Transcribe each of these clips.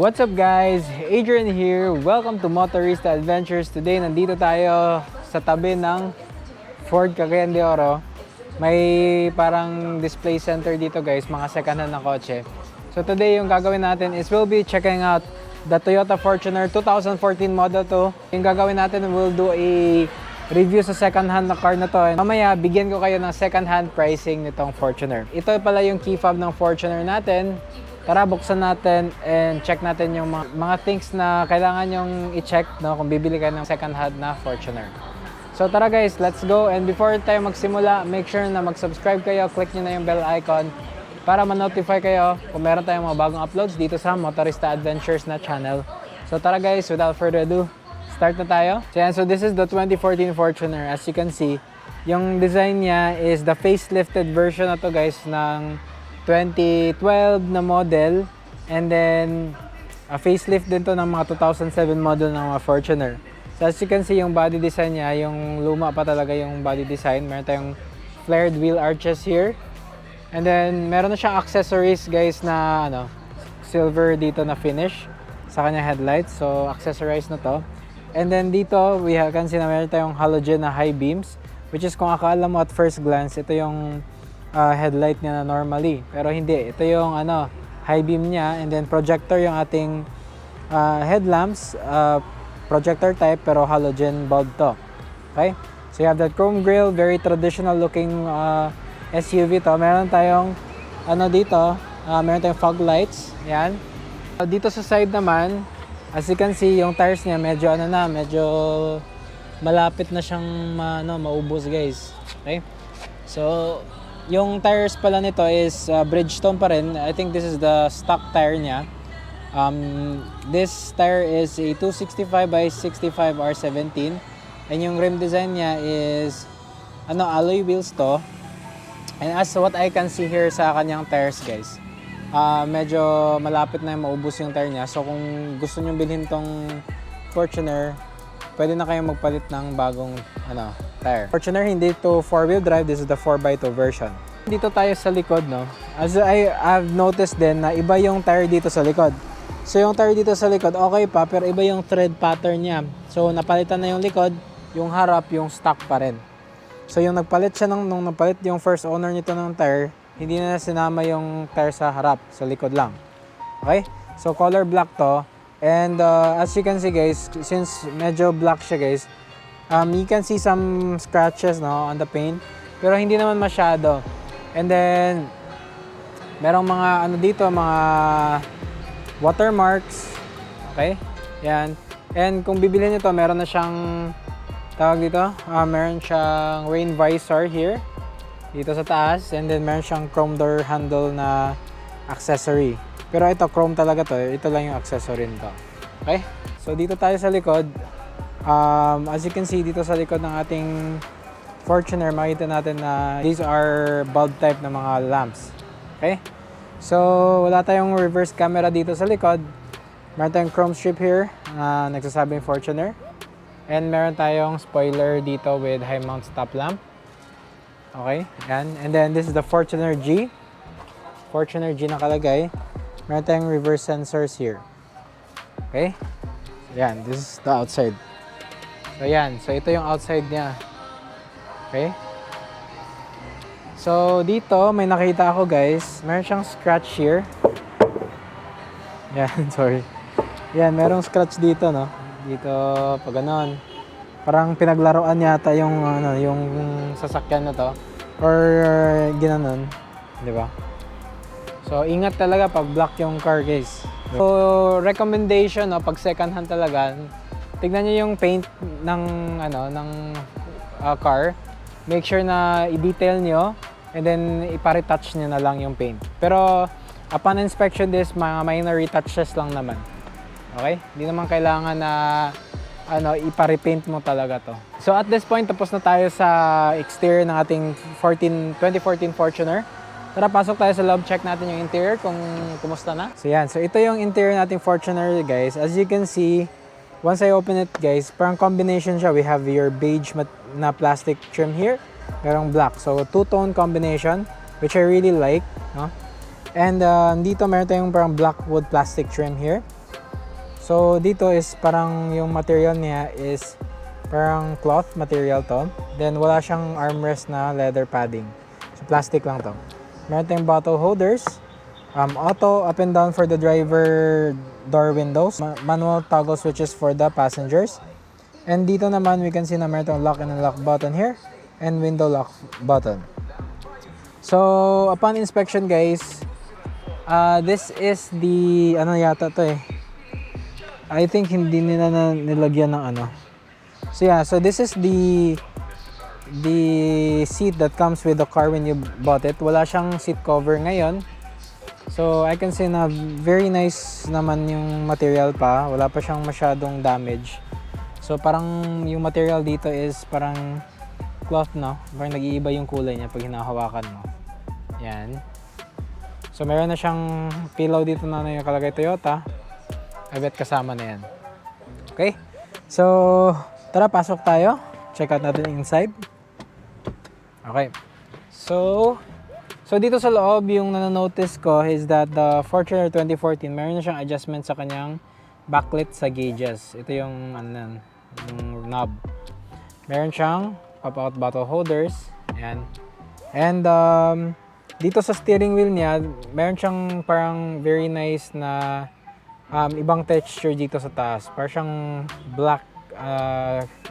What's up guys? Adrian here. Welcome to Motorista Adventures. Today nandito tayo sa tabi ng Ford Cagayan de Oro. May parang display center dito guys, mga second hand na kotse. So today yung gagawin natin is we'll be checking out the Toyota Fortuner 2014 Model 2. Yung gagawin natin, we'll do a review sa second hand na car na to. And mamaya, bigyan ko kayo ng second hand pricing nitong Fortuner. Ito pala yung key fob ng Fortuner natin. Tara, buksan natin and check natin yung mga things na kailangan yung i-check, no, kung bibili kayo ng second hand na Fortuner. So tara guys, let's go. And before tayo magsimula, make sure na mag-subscribe kayo, click nyo na yung bell icon para ma-notify kayo kung meron tayong mga bagong uploads dito sa Motorista Adventures na channel. So tara guys, without further ado, start na tayo. So this is the 2014 Fortuner. As you can see, yung design niya is the facelifted version na to guys ng 2012 na model, and then a facelift din to ng mga 2007 model ng mga Fortuner. So as you can see, yung body design niya, yung luma pa talaga yung body design. Meron tayong flared wheel arches here, and then meron na siyang accessories guys na silver dito na finish sa kanya headlights, so accessorized na to. And then dito we can see na meron tayong halogen na high beams, which is kung akala mo at first glance ito yung headlight niya na normally, pero hindi. Ito yung high beam niya, and then projector yung ating headlamps, projector type pero halogen bulb to. Okay? So you have that chrome grille, very traditional looking SUV to. Meron tayong dito, meron tayong fog lights. Yan. Dito sa side naman, as you can see, yung tires niya medyo medyo malapit na siyang maubos guys. Okay? So yung tires pala nito is Bridgestone pa rin. I think this is the stock tire niya. This tire is a 265 by 65 R17. And yung rim design niya is alloy wheels to. And as what I can see here sa kanyang tires guys, medyo malapit na maubos yung tire niya. So kung gusto niyo bilhin tong Fortuner, pwede na kayong magpalit ng bagong tire. Fortuner hindi to 4-wheel drive, this is the 4x2 version. Dito tayo sa likod, no. As I've noticed din na iba yung tire dito sa likod. So yung tire dito sa likod okay pa, pero iba yung tread pattern niya. So napalitan na yung likod, yung harap yung stock pa rin. So yung nagpalit siya nung nagpalit yung first owner nito ng tire, hindi na sinama yung tire sa harap, sa likod lang. Okay? So color black to. And as you can see guys, since medyo black siya guys, you can see some scratches on the paint, pero hindi naman masyado. And then merong mga dito, mga watermarks. Okay? Yan. And kung bibili nito, meron na siyang tawag dito, meron siyang rain visor here dito sa taas, and then meron siyang chrome door handle na accessory. Pero ito chrome talaga to, ito lang yung accessory nito. Okay? So dito tayo sa likod. As you can see dito sa likod ng ating Fortuner, makita natin na these are bulb type na mga lamps. Okay? So wala tayong reverse camera dito sa likod. Meron tayong chrome strip here na nagsasabing Fortuner. And meron tayong spoiler dito with high mount stop lamp. Okay? Yan. And then this is the Fortuner G. Fortuner G nakalagay. Meron tayong reverse sensors here. Okay? Yan. This is the outside. So yan. So ito yung outside niya. Okay? So dito may nakita ako guys. Meron siyang scratch here. Yan. Sorry. Yan. Merong scratch dito, no? Dito pag ganon. Parang pinaglaruan yata yung yung sasakyan na to. Or ginanon. Diba? So ingat talaga pag black yung car guys. So recommendation pag second hand talaga, tignan niyo yung paint ng car. Make sure na i-detail niyo, and then ipa-retouch niyo na lang yung paint. Pero upon inspection this, mga minor retouches lang naman. Okay? Hindi naman kailangan na ipa-repaint mo talaga to. So at this point, tapos na tayo sa exterior ng ating 2014 Fortuner. Tara, pasok tayo sa loob, check natin yung interior kung kumusta na. So yan, so ito yung interior nating Fortuner guys. As you can see, once I open it guys, parang combination siya. We have your beige na plastic trim here, merong black. So two-tone combination, which I really like, no? And dito meron tayong parang black wood plastic trim here. So dito is parang yung material niya is parang cloth material to. Then wala siyang armrest na leather padding. So plastic lang to. Meron tayong bottle holders. Auto up and down for the driver door windows. Manual toggle switches for the passengers. And dito naman we can see na meron tayong lock and unlock button here and window lock button. So upon inspection guys, this is the ano yata to eh. I think hindi nila na nilagyan ng ano. So yeah, so this is the seat that comes with the car when you bought it. Wala siyang seat cover ngayon. So I can say na very nice naman yung material pa. Wala pa siyang masyadong damage. So parang yung material dito is parang cloth, no? Parang nag-iiba yung kulay niya pag hinahawakan mo. Yan. So meron na siyang pillow dito na nakalagay Toyota. I bet kasama na yan. Okay? So tara, pasok tayo. Check out natin yung inside. Okay. So dito sa loob, yung nanonotice ko is that the Fortuner 2014, meron na siyang adjustment sa kanyang backlit sa gauges. Ito yung yung knob. Meron siyang pop-out bottle holders. Ayan. And dito sa steering wheel niya, meron siyang parang very nice na ibang texture dito sa taas. Parang siyang black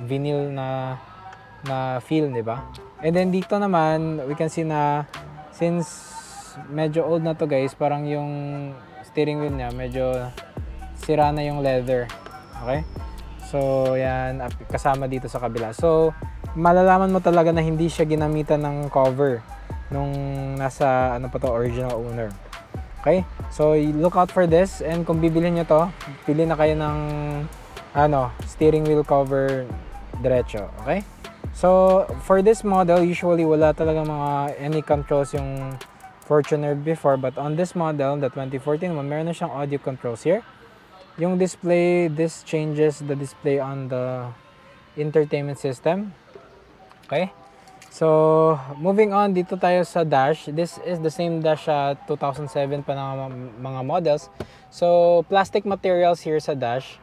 vinyl na feel, di ba? And then dito naman, we can see na since medyo old na to guys, parang yung steering wheel niya medyo sira na yung leather. Okay? So yan, kasama dito sa kabila. So malalaman mo talaga na hindi siya ginamitan ng cover nung nasa ano pa to, original owner. Okay? So look out for this, and kung bibilhin nyo to, pili na kayo ng steering wheel cover diretso. Okay? So for this model, usually wala talaga any controls yung Fortuner before, but on this model, the 2014 one, meron na siyang audio controls here. Yung display, this changes the display on the entertainment system. Okay? So, moving on, dito tayo sa dash. This is the same dash 2007 pa ng mga models. So, plastic materials here sa dash.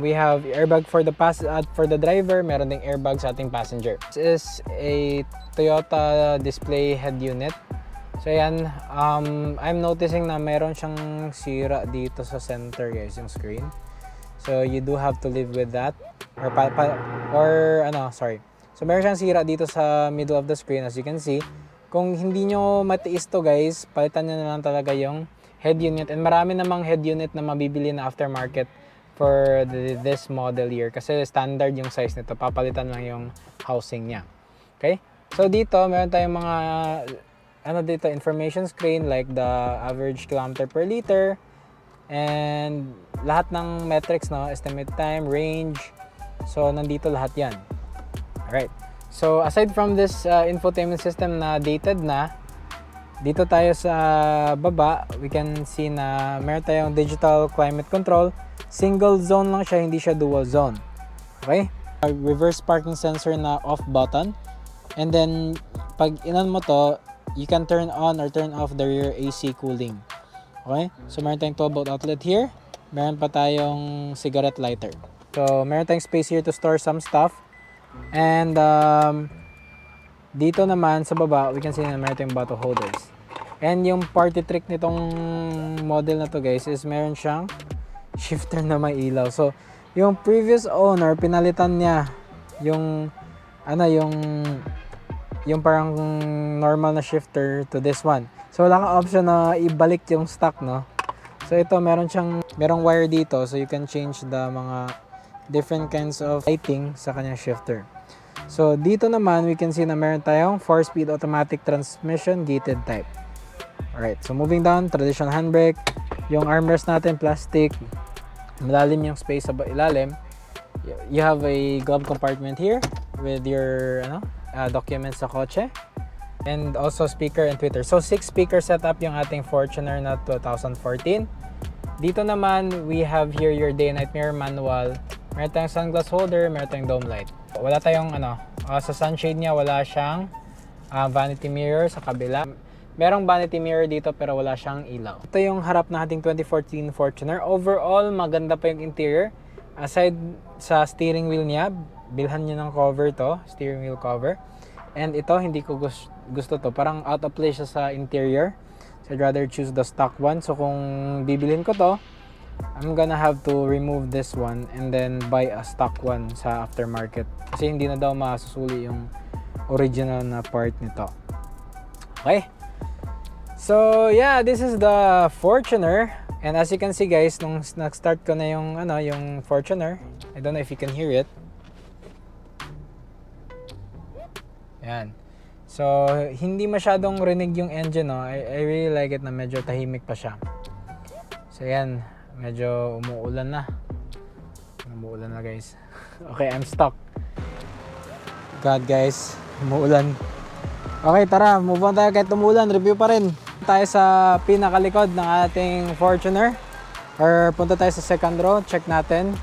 We have airbag for the driver, meron ding airbag sa ating passenger. This is a Toyota display head unit. So ayan, I'm noticing na meron siyang sira dito sa center guys, yung screen. So you do have to live with that. So meron siyang sira dito sa middle of the screen, as you can see. Kung hindi nyo matiis to guys, palitan nyo na lang talaga yung head unit. And marami namang head unit na mabibili na aftermarket for this model year. Kasi standard yung size nito, papalitan lang yung housing niya. Okay? So dito, meron tayong mga dito, information screen like the average kilometer per liter and lahat ng metrics, no, estimate time, range. So nandito lahat yan. Alright, so aside from this infotainment system na dated na, dito tayo sa baba, we can see na meron tayong digital climate control. Single zone lang siya, hindi siya dual zone. Okay, reverse parking sensor na off button, and then pag inon mo to, you can turn on or turn off the rear AC cooling. Okay? So, meron tayong 12-volt outlet here. Meron pa tayong cigarette lighter. So, meron tayong space here to store some stuff. And, dito naman sa baba, we can see na meron tayong bottle holders. And yung party trick nitong model na to guys is meron siyang shifter na may ilaw. So, yung previous owner, pinalitan niya yung parang normal na shifter to this one. So wala kang option na ibalik yung stock, no? So ito, merong wire dito, so you can change the mga different kinds of lighting sa kanyang shifter. So dito naman, we can see na meron tayong 4-speed automatic transmission gated type. Alright, so moving down, traditional handbrake. Yung armrest natin, plastic. Malalim yung space sa ilalim. You have a glove compartment here with your documents sa kotse, and also speaker and tweeter. So 6 speaker setup yung ating Fortuner na 2014. Dito naman, we have here your day and night mirror manual. Meron tayong sunglass holder, meron tayong dome light. Wala tayong sa sunshade niya, wala siyang vanity mirror sa kabila. Merong vanity mirror dito pero wala siyang ilaw. Ito yung harap na ating 2014 Fortuner. Overall, maganda pa yung interior. Aside sa steering wheel niya, bilhan niyo ng cover to, steering wheel cover. And ito, hindi ko gusto to. Parang out of place siya sa interior. So I'd rather choose the stock one. So kung bibilhin ko to, I'm gonna have to remove this one and then buy a stock one sa aftermarket. Kasi hindi na daw masusuli yung original na part nito. Okay? So yeah, this is the Fortuner. And as you can see guys, nung nag-start ko na yung, yung Fortuner, I don't know if you can hear it. Yan. So, hindi masyadong rinig yung engine, no? I really like it na medyo tahimik pa siya. So yan, medyo umuulan na. Umuulan na guys. Okay, I'm stuck. God guys, umuulan. Okay, tara, move on tayo kahit umuulan. Review pa rin. Tayo sa pinakalikod ng ating Fortuner. Or punta tayo sa second row. Check natin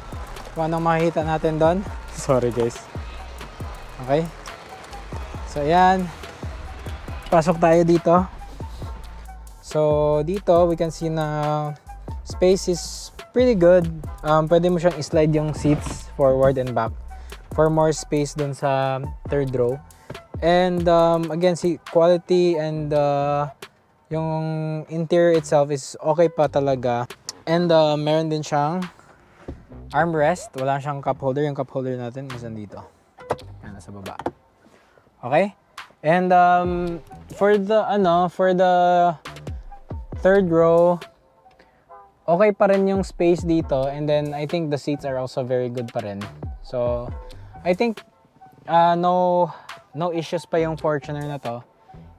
kung anong makikita natin doon. Sorry guys. Okay. So yan. Pasok tayo dito. So dito we can see na space is pretty good. Pwede mo siyang slide yung seats forward and back for more space dun sa third row. And again, see quality and yung interior itself is okay pa talaga. And meron din siyang armrest. Wala siyang cup holder. Yung cup holder natin is nandito. Yan, nasa baba. Okay? And for the third row, okay pa rin yung space dito, and then I think the seats are also very good pa rin. So I think no issues pa yung Fortuner na to.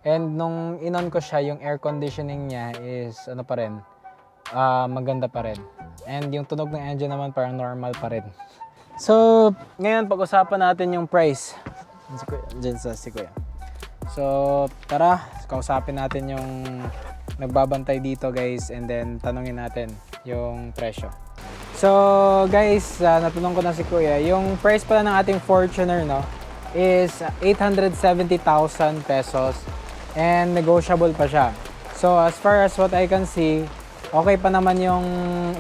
And nung inon ko siya, yung air conditioning niya is pa rin, maganda pa rin. And yung tunog ng engine naman parang normal pa rin. So ngayon pag-usapan natin yung price. Diyan sa si Kuya. So tara, kausapin natin yung nagbabantay dito guys, and then tanungin natin yung presyo. So guys, natanong ko na si Kuya, yung price pala ng ating Fortuner, no, is 870,000 pesos and negotiable pa siya. So as far as what I can see, okay pa naman yung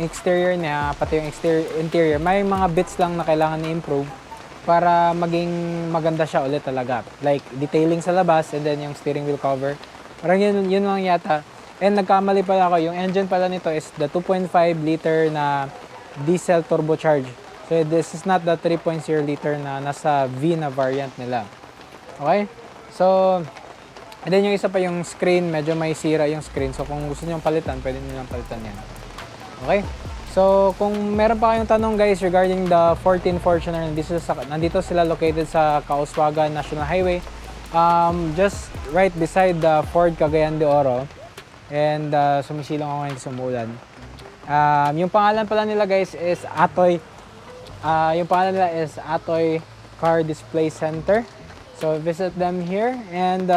exterior niya, pati yung interior. May mga bits lang na kailangan i-improve para maging maganda siya ulit talaga. Like detailing sa labas and then yung steering wheel cover. Parang yun lang yata. And nagkamali pala ako, yung engine pala nito is the 2.5 liter na diesel turbocharged. So this is not the 3.0 liter na nasa V na variant nila. Okay? So, and then yung isa pa yung screen, medyo may sira yung screen. So kung gusto niyo palitan, pwede niyo lang palitan yan. Okay? So kung meron pa kayong tanong guys regarding the 14 Fortuner, nandito sila located sa Kauswagan National Highway. Just right beside the Ford Cagayan de Oro. And sumisilong ako ngayon sa umulan. Yung pangalan pala nila guys is Atoy. Yung pangalan nila is Atoy Car Display Center. So visit them here. And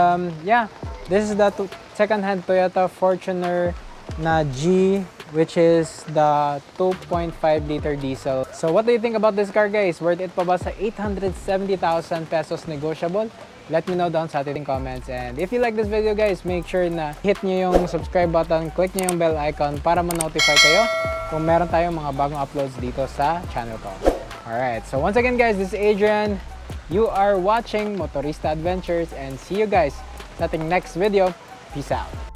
yeah, this is the second-hand Toyota Fortuner na G, which is the 2.5 liter diesel. So what do you think about this car guys? Worth it pa ba sa 870,000 pesos negotiable? Let me know down sa ating comments. And if you like this video guys, make sure na hit nyo yung subscribe button, click nyo yung bell icon para ma-notify kayo kung meron tayong mga bagong uploads dito sa channel ko. Alright, so once again guys, this is Adrian. You are watching Motorista Adventures, and see you guys sa ating next video. Peace out!